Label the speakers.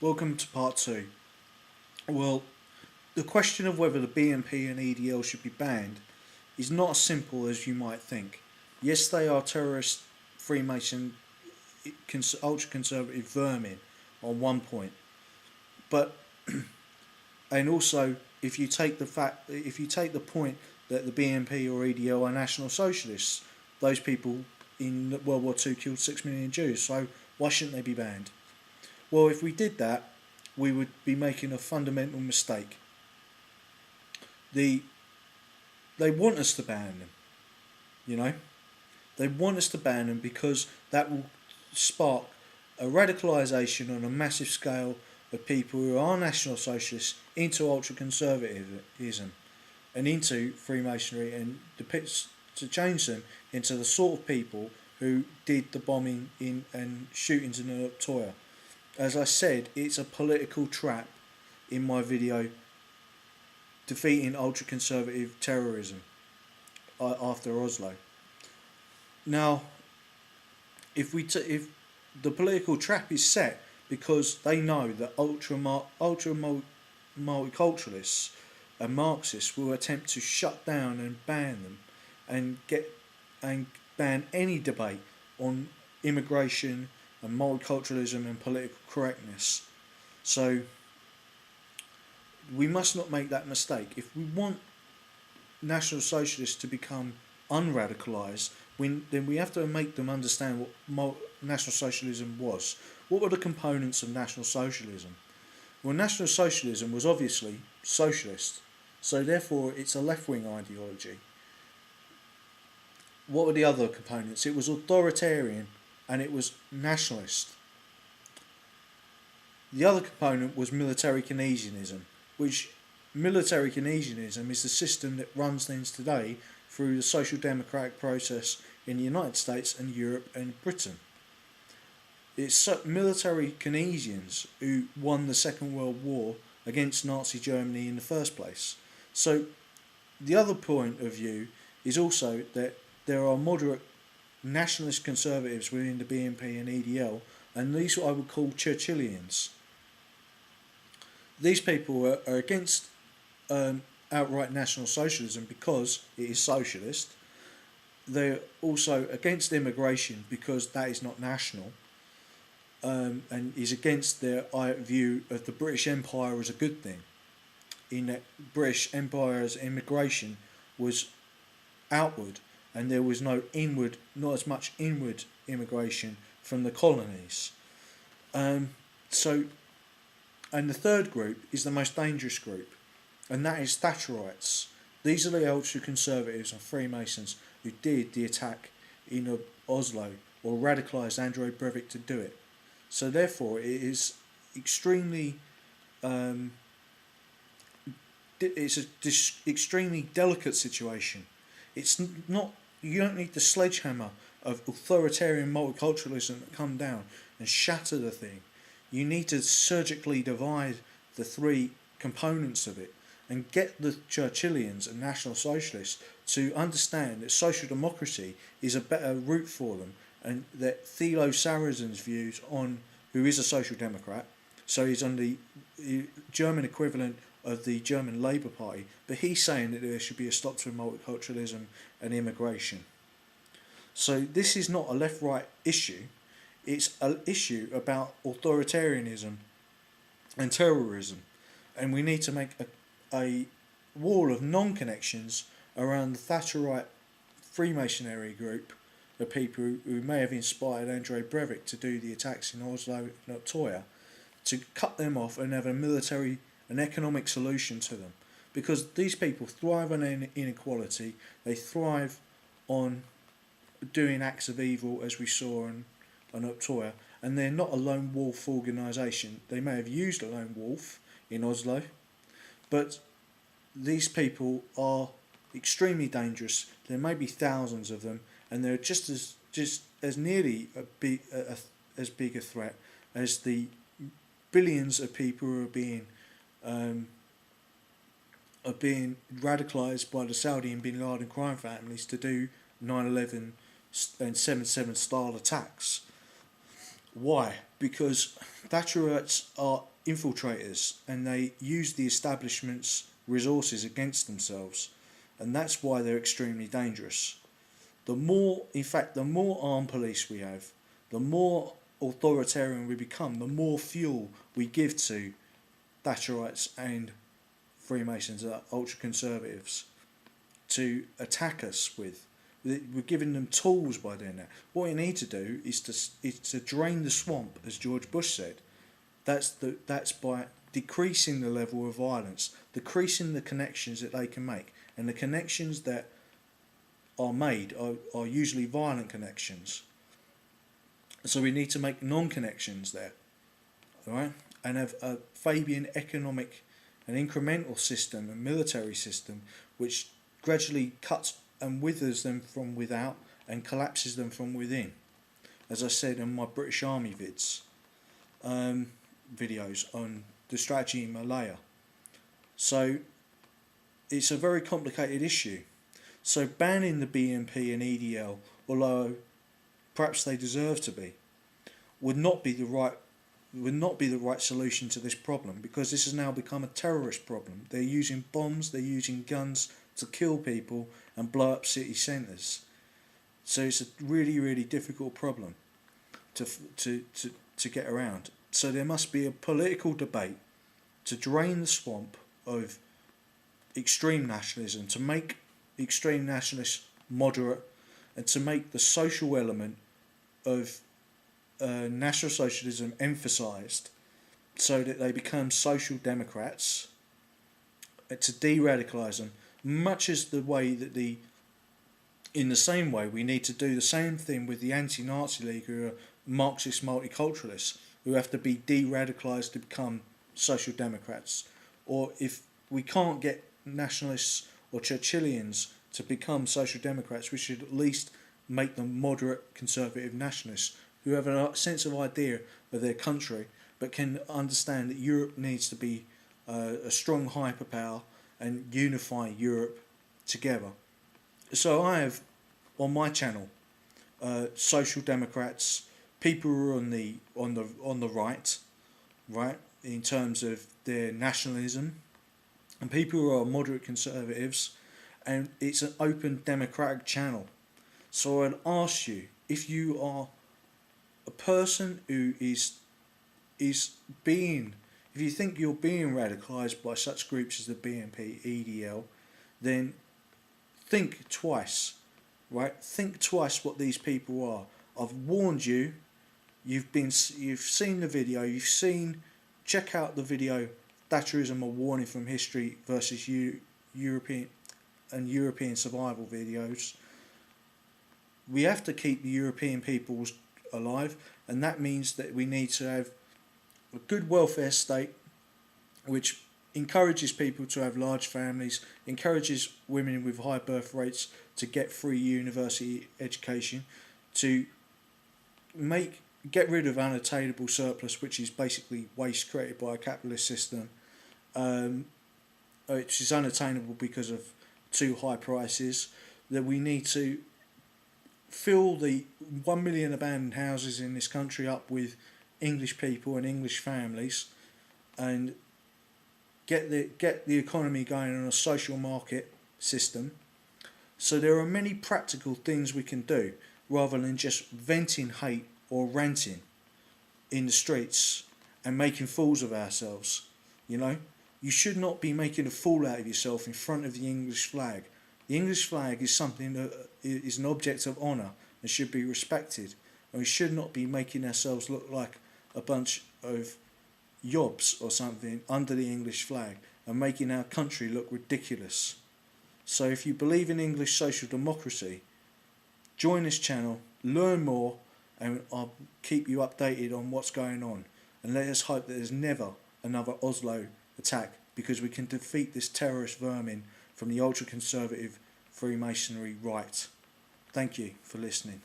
Speaker 1: Welcome to part two. Well, the question of whether the BNP and EDL should be banned is not as simple as you might think. Yes, they are terrorist, Freemason, ultra conservative vermin on one point, but and also if you take the point that the BNP or EDL are National Socialists, those people in World War II killed 6 million Jews, so why shouldn't they be banned? Well, if we did that, we would be making a fundamental mistake. They want us to ban them, you know? They want us to ban them because that will spark a radicalisation on a massive scale of people who are National Socialists into ultra conservatism and into Freemasonry, and to change them into the sort of people who did the bombing in and shootings in Toya. As I said, it's a political trap in my video, defeating ultra conservative terrorism after Oslo. Now, if the political trap is set because they know that ultra multiculturalists and Marxists will attempt to shut down and ban them, and ban any debate on immigration and multiculturalism and political correctness. So we must not make that mistake. If we want National Socialists to become unradicalised, then we have to make them understand what National Socialism was. What were the components of National Socialism? Well, National Socialism was obviously socialist, so therefore it's a left-wing ideology. What were the other components? It was authoritarian and it was nationalist. The other component was military Keynesianism, which military Keynesianism is the system that runs things today through the social democratic process in the United States and Europe and Britain. It's military Keynesians who won the Second World War against Nazi Germany in the first place. So the other point of view is also that there are moderate nationalist conservatives within the BNP and EDL, and these are what I would call Churchillians. These people are against outright National Socialism because it is socialist. They're also against immigration because that is not national, and is against their view of the British Empire as a good thing, in that British Empire's immigration was outward and there was not as much inward immigration from the colonies. And the third group is the most dangerous group, and that is Thatcherites. These are the ultra conservatives and Freemasons who did the attack in Oslo or radicalised Andrej Breivik to do it. So therefore it is extremely extremely delicate situation. It's not, you don't need the sledgehammer of authoritarian multiculturalism to come down and shatter the thing. You need to surgically divide the three components of it and get the Churchillians and National Socialists to understand that social democracy is a better route for them, and that Thilo Sarrazin's views on, who is a social democrat, so he's on the German equivalent of the German Labour Party, but he's saying that there should be a stop to multiculturalism and immigration. So this is not a left-right issue, it's an issue about authoritarianism and terrorism, and we need to make a wall of non-connections around the Thatcherite Freemasonry group, the people who may have inspired Andrej Breivik to do the attacks in Oslo and Toya, to cut them off and have an economic solution to them, because these people thrive on inequality, they thrive on doing acts of evil, as we saw on Toya, and they're not a lone wolf organisation. They may have used a lone wolf in Oslo, but these people are extremely dangerous. There may be thousands of them, and they're just as nearly as big a threat as the billions of people who are being radicalised by the Saudi and Bin Laden crime families to do 9/11 and 7/7 style attacks. Why? Because Thatcherites are infiltrators, and they use the establishment's resources against themselves, and that's why they're extremely dangerous. The more armed police we have, the more authoritarian we become, the more fuel we give to Thatcherites and Freemasons, ultra conservatives, to attack us with. We're giving them tools by doing that. What you need to do is to drain the swamp, as George Bush said. That's by decreasing the level of violence, decreasing the connections that they can make, and the connections that are made are usually violent connections. So we need to make non-connections there, right? And have a Fabian economic and incremental system, a military system, which gradually cuts and withers them from without and collapses them from within. As I said in my British Army videos on the strategy in Malaya. So it's a very complicated issue. So banning the BNP and EDL, although perhaps they deserve to be, would not be the right solution to this problem, because this has now become a terrorist problem. They're using bombs, they're using guns to kill people and blow up city centres. So it's a really, really difficult problem to get around. So there must be a political debate to drain the swamp of extreme nationalism, to make extreme nationalists moderate, and to make the social element of National Socialism emphasised, so that they become social democrats, to de-radicalise them, much as the way that in the same way we need to do the same thing with the anti-Nazi League, who are Marxist multiculturalists, who have to be de-radicalised to become social democrats. Or if we can't get nationalists or Churchillians to become social democrats, we should at least make them moderate conservative nationalists who have a sense of idea of their country, but can understand that Europe needs to be a strong hyperpower and unify Europe together. So I have on my channel social democrats, people who are on the right, in terms of their nationalism, and people who are moderate conservatives, and it's an open democratic channel. So I'd ask you, if you are a person who is being, if you think you're being radicalised by such groups as the BNP EDL, then think twice, right? Think twice what these people are. I've warned you. You've seen the video. Check out the video. Thatcherism: A Warning from History versus European survival videos. We have to keep the European peoples alive, and that means that we need to have a good welfare state which encourages people to have large families, encourages women with high birth rates to get free university education, to get rid of unattainable surplus, which is basically waste created by a capitalist system, which is unattainable because of too high prices. That we need to fill the 1 million abandoned houses in this country up with English people and English families, and get the economy going on a social market system. So there are many practical things we can do rather than just venting hate or ranting in the streets and making fools of ourselves. You should not be making a fool out of yourself in front of the English flag. The English flag is something that is an object of honour and should be respected, and we should not be making ourselves look like a bunch of yobs or something under the English flag and making our country look ridiculous. So if you believe in English social democracy, join this channel, learn more, and I'll keep you updated on what's going on. And let us hope that there's never another Oslo attack, because we can defeat this terrorist vermin from the ultra-conservative Freemasonry right. Thank you for listening.